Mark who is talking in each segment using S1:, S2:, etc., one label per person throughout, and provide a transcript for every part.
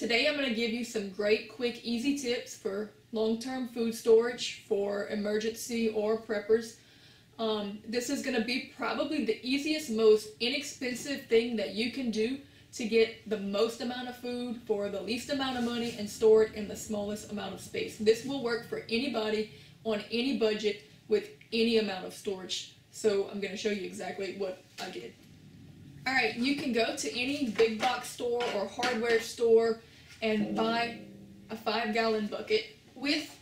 S1: Today I'm going to give you some great, quick, easy tips for long-term food storage for emergency or preppers. This is going to be probably the easiest, most inexpensive thing that you can do to get the most amount of food for the least amount of money and store it in the smallest amount of space. This will work for anybody on any budget with any amount of storage. So I'm going to show you exactly what I did. Alright, you can go to any big box store or hardware store and buy a 5-gallon bucket with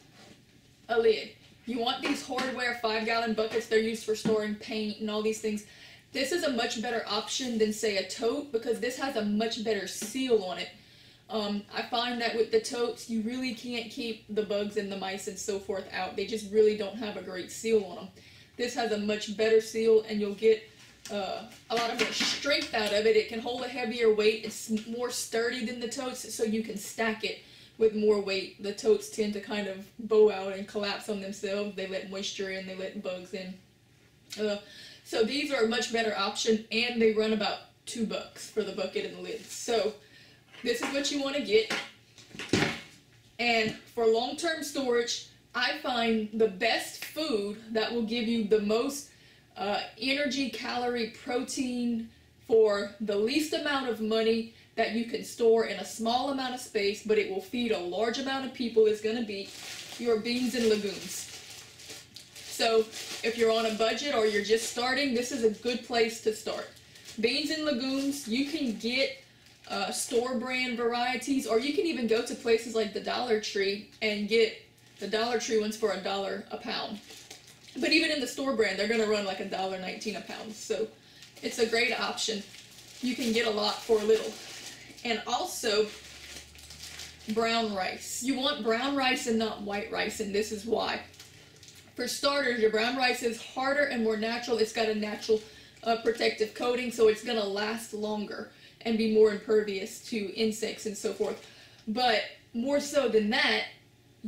S1: a lid. You want these hardware 5-gallon buckets. They're used for storing paint and all these things. This is a much better option than, say, a tote because this has a much better seal on it. I find that with the totes, you really can't keep the bugs and the mice and so forth out. They just really don't have a great seal on them. This has a much better seal, and you'll get a lot of more strength out of it. It can hold a heavier weight. It's more sturdy than the totes, so you can stack it with more weight. The totes tend to kind of bow out and collapse on themselves. They let moisture in, they let bugs in. So these are a much better option, and they run about $2 for the bucket and the lid. So this is what you want to get. And for long-term storage, I find the best food that will give you the most energy, calorie, protein for the least amount of money that you can store in a small amount of space, but it will feed a large amount of people, is going to be your beans and legumes. So if you're on a budget or you're just starting, this is a good place to start. Beans and legumes, you can get store brand varieties, or you can even go to places like the Dollar Tree and get the Dollar Tree ones for $1 a pound. But even in the store brand, they're going to run like $1.19 a pound. So it's a great option. You can get a lot for little. And also, brown rice. You want brown rice and not white rice, and this is why. For starters, your brown rice is harder and more natural. It's got a natural protective coating, so it's going to last longer and be more impervious to insects and so forth. But more so than that,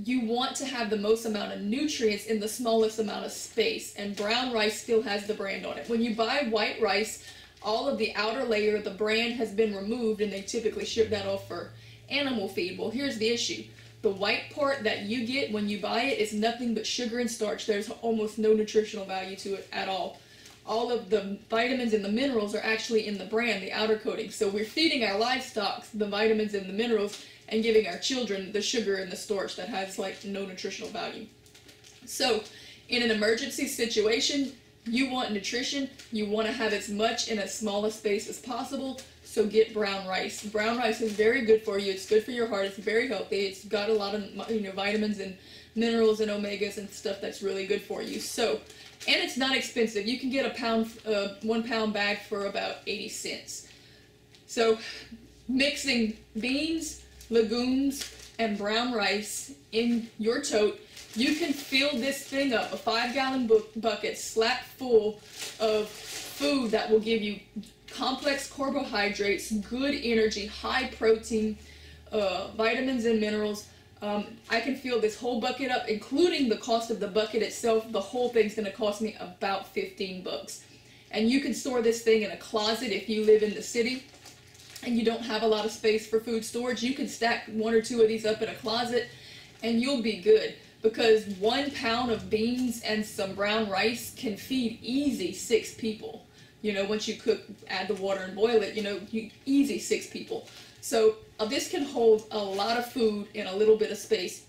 S1: you want to have the most amount of nutrients in the smallest amount of space, and brown rice still has the brand on it. When you buy white rice, all of the outer layer, the brand has been removed, and they typically ship that off for animal feed. Well, here's the issue. The white part that you get when you buy it is nothing but sugar and starch. There's almost no nutritional value to it at all. All of the vitamins and the minerals are actually in the brand, the outer coating. So we're feeding our livestock the vitamins and the minerals and giving our children the sugar and the starch that has like no nutritional value. So in an emergency situation, you want nutrition. You want to have as much in as small a space as possible. So get brown rice. Brown rice is very good for you. It's good for your heart. It's very healthy. It's got a lot of vitamins and minerals and omegas and stuff that's really good for you. So, and it's not expensive. You can get a 1 pound bag for about 80 cents. So mixing beans, legumes, and brown rice in your tote, you can fill this thing up, a 5-gallon bucket slap full of food that will give you complex carbohydrates, good energy, high protein, vitamins and minerals. I can fill this whole bucket up, including the cost of the bucket itself. The whole thing's going to cost me about $15. And you can store this thing in a closet if you live in the city and you don't have a lot of space for food storage. You can stack 1 or 2 of these up in a closet and you'll be good, because 1 pound of beans and some brown rice can feed easy 6 people. You know, once you cook, add the water and boil it, easy 6 people. So this can hold a lot of food in a little bit of space,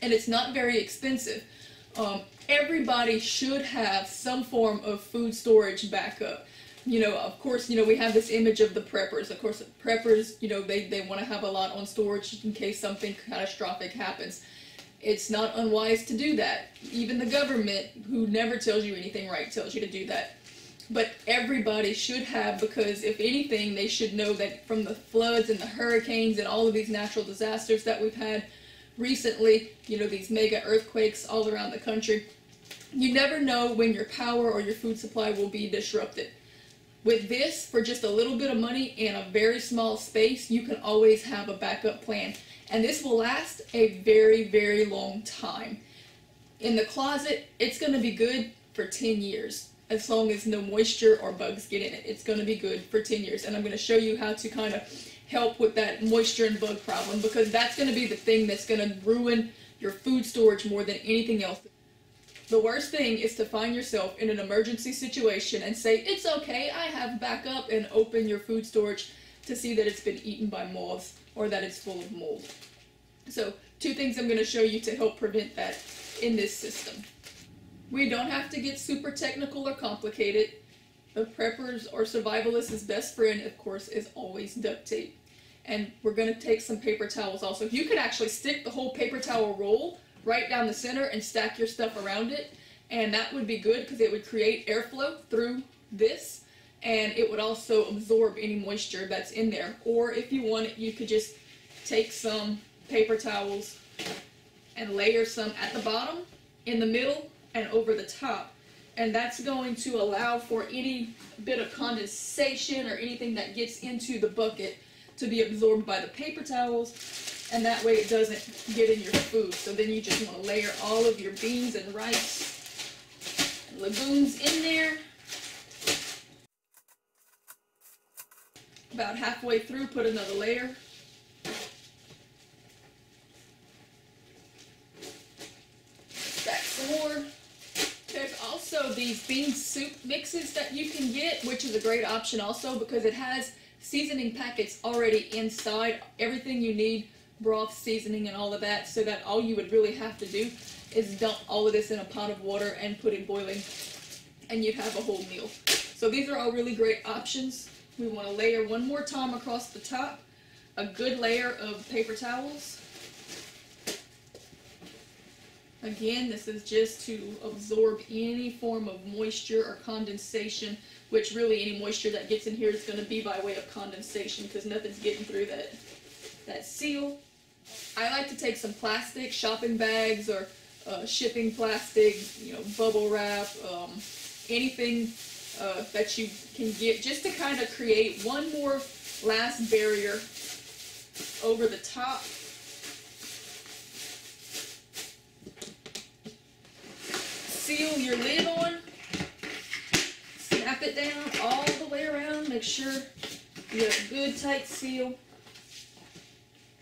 S1: and it's not very expensive. Everybody should have some form of food storage backup. Of course, we have this image of the preppers. Of course, preppers, they want to have a lot on storage in case something catastrophic happens. It's not unwise to do that. Even the government, who never tells you anything right, tells you to do that. But everybody should have, because if anything, they should know that from the floods and the hurricanes and all of these natural disasters that we've had recently, these mega earthquakes all around the country, you never know when your power or your food supply will be disrupted. With this, for just a little bit of money in a very small space, you can always have a backup plan. And this will last a very, very long time. In the closet, it's going to be good for 10 years. as long as no moisture or bugs get in it. It's going to be good for 10 years. And I'm going to show you how to kind of help with that moisture and bug problem, because that's going to be the thing that's going to ruin your food storage more than anything else. The worst thing is to find yourself in an emergency situation and say, it's okay, I have backup, and open your food storage to see that it's been eaten by moths or that it's full of mold. So 2 things I'm going to show you to help prevent that in this system. We don't have to get super technical or complicated. The prepper's or survivalist's best friend, of course, is always duct tape. And we're going to take some paper towels also. You could actually stick the whole paper towel roll right down the center and stack your stuff around it. And that would be good because it would create airflow through this. And it would also absorb any moisture that's in there. Or if you want it, you could just take some paper towels and layer some at the bottom, in the middle, and over the top. And that's going to allow for any bit of condensation or anything that gets into the bucket to be absorbed by the paper towels, and that way it doesn't get in your food. So then you just want to layer all of your beans and rice and legumes in there. About halfway through, put another layer. Stack some more. There's also these bean soup mixes that you can get, which is a great option also because it has seasoning packets already inside, everything you need, broth, seasoning, and all of that, so that all you would really have to do is dump all of this in a pot of water and put it boiling, and you'd have a whole meal. So these are all really great options. We want to layer one more time across the top, a good layer of paper towels. Again, this is just to absorb any form of moisture or condensation, which really any moisture that gets in here is going to be by way of condensation because nothing's getting through that seal. I like to take some plastic, shopping bags or shipping plastic, bubble wrap, anything that you can get, just to kind of create one more last barrier over the top. Seal your lid on, snap it down all the way around, make sure you have a good tight seal,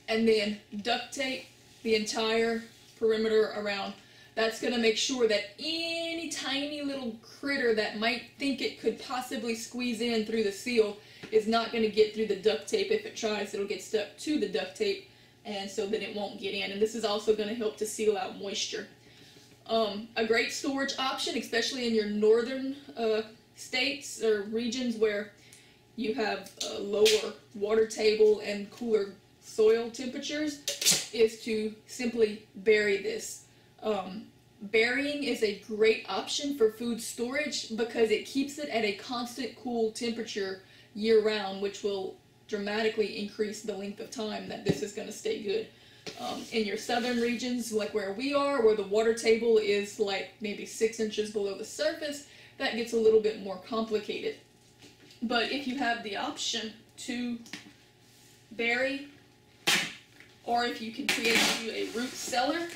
S1: and then duct tape the entire perimeter around. That's going to make sure that any tiny little critter that might think it could possibly squeeze in through the seal is not going to get through the duct tape. If it tries, it'll get stuck to the duct tape, and so then it won't get in. And this is also going to help to seal out moisture. A great storage option, especially in your northern states or regions where you have a lower water table and cooler soil temperatures, is to simply bury this. Burying is a great option for food storage because it keeps it at a constant cool temperature year-round, which will dramatically increase the length of time that this is going to stay good. In your southern regions, like where we are, where the water table is like maybe 6 inches below the surface, that gets a little bit more complicated. But if you have the option to bury, or if you can create you a root cellar,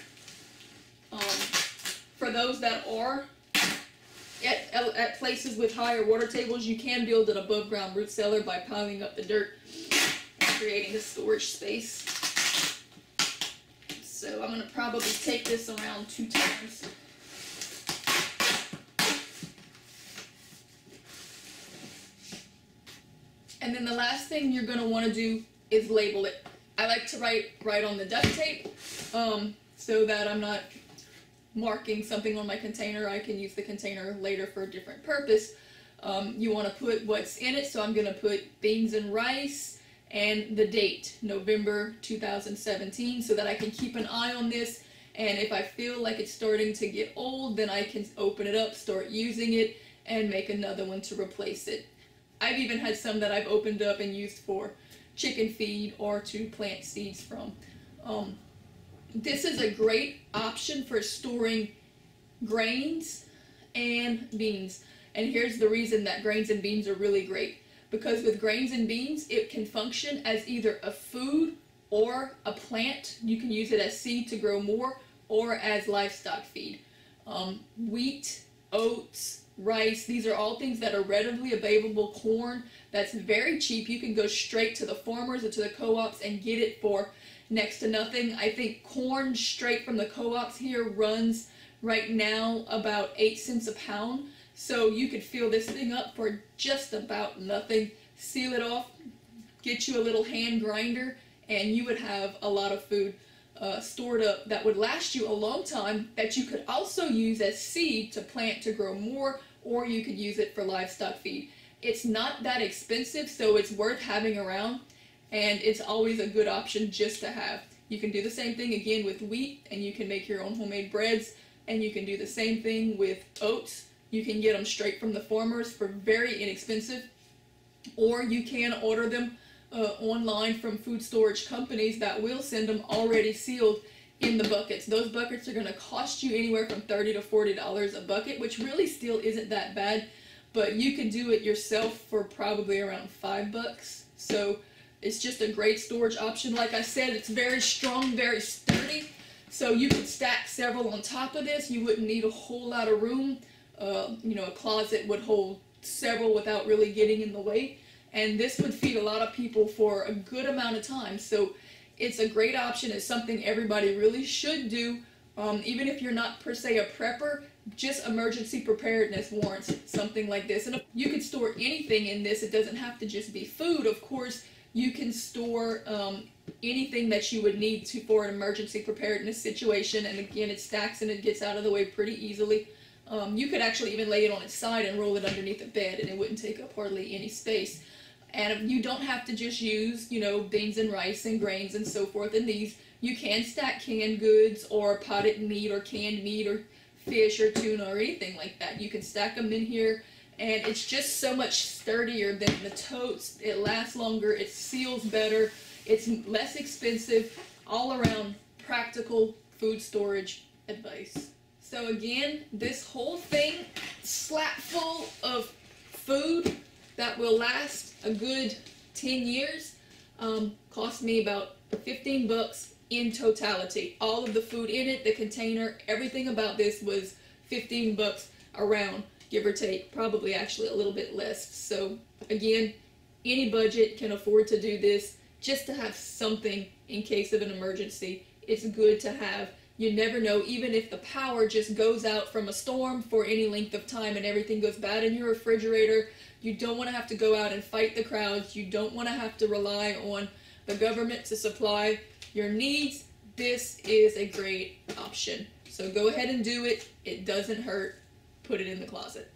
S1: for those that are at places with higher water tables, you can build an above ground root cellar by piling up the dirt and creating a storage space. So I'm going to probably take this around 2 times. And then the last thing you're going to want to do is label it. I like to write on the duct tape so that I'm not marking something on my container. I can use the container later for a different purpose. You want to put what's in it, so I'm going to put beans and rice and the date, November 2017, so that I can keep an eye on this, and if I feel like it's starting to get old, then I can open it up, start using it, and make another one to replace it. I've even had some that I've opened up and used for chicken feed or to plant seeds from. This is a great option for storing grains and beans, and here's the reason that grains and beans are really great. Because with grains and beans, it can function as either a food or a plant. You can use it as seed to grow more, or as livestock feed. Wheat, oats, rice. These are all things that are readily available. Corn, that's very cheap. You can go straight to the farmers or to the co-ops and get it for next to nothing. I think corn straight from the co-ops here runs right now about 8 cents a pound. So you could fill this thing up for just about nothing. Seal it off, get you a little hand grinder, and you would have a lot of food stored up that would last you a long time, that you could also use as seed to plant to grow more, or you could use it for livestock feed. It's not that expensive, so it's worth having around, and it's always a good option just to have. You can do the same thing again with wheat, and you can make your own homemade breads, and you can do the same thing with oats. You can get them straight from the farmers for very inexpensive, or you can order them online from food storage companies that will send them already sealed in the buckets. Those buckets are going to cost you anywhere from $30 to $40 a bucket, which really still isn't that bad, but you can do it yourself for probably around $5. So it's just a great storage option. Like I said, it's very strong, very sturdy, so you could stack several on top of this. You wouldn't need a whole lot of room. You know, a closet would hold several without really getting in the way. And this would feed a lot of people for a good amount of time. So it's a great option. It's something everybody really should do. Even if you're not per se a prepper, just emergency preparedness warrants something like this. And you could store anything in this. It doesn't have to just be food. Of course, you can store anything that you would need to for an emergency preparedness situation. And again, it stacks and it gets out of the way pretty easily. You could actually even lay it on its side and roll it underneath the bed, and it wouldn't take up hardly any space. And you don't have to just use, you know, beans and rice and grains and so forth in these. You can stack canned goods or potted meat or canned meat or fish or tuna or anything like that. You can stack them in here, and it's just so much sturdier than the totes. It lasts longer, it seals better, it's less expensive, all around practical food storage advice. So again, this whole thing slap full of food that will last a good 10 years cost me about $15 in totality. All of the food in it, the container, everything about this was $15 around, give or take, probably actually a little bit less. So again, any budget can afford to do this just to have something in case of an emergency. It's good to have. You never know, even if the power just goes out from a storm for any length of time and everything goes bad in your refrigerator, you don't want to have to go out and fight the crowds. You don't want to have to rely on the government to supply your needs. This is a great option. So go ahead and do it. It doesn't hurt. Put it in the closet.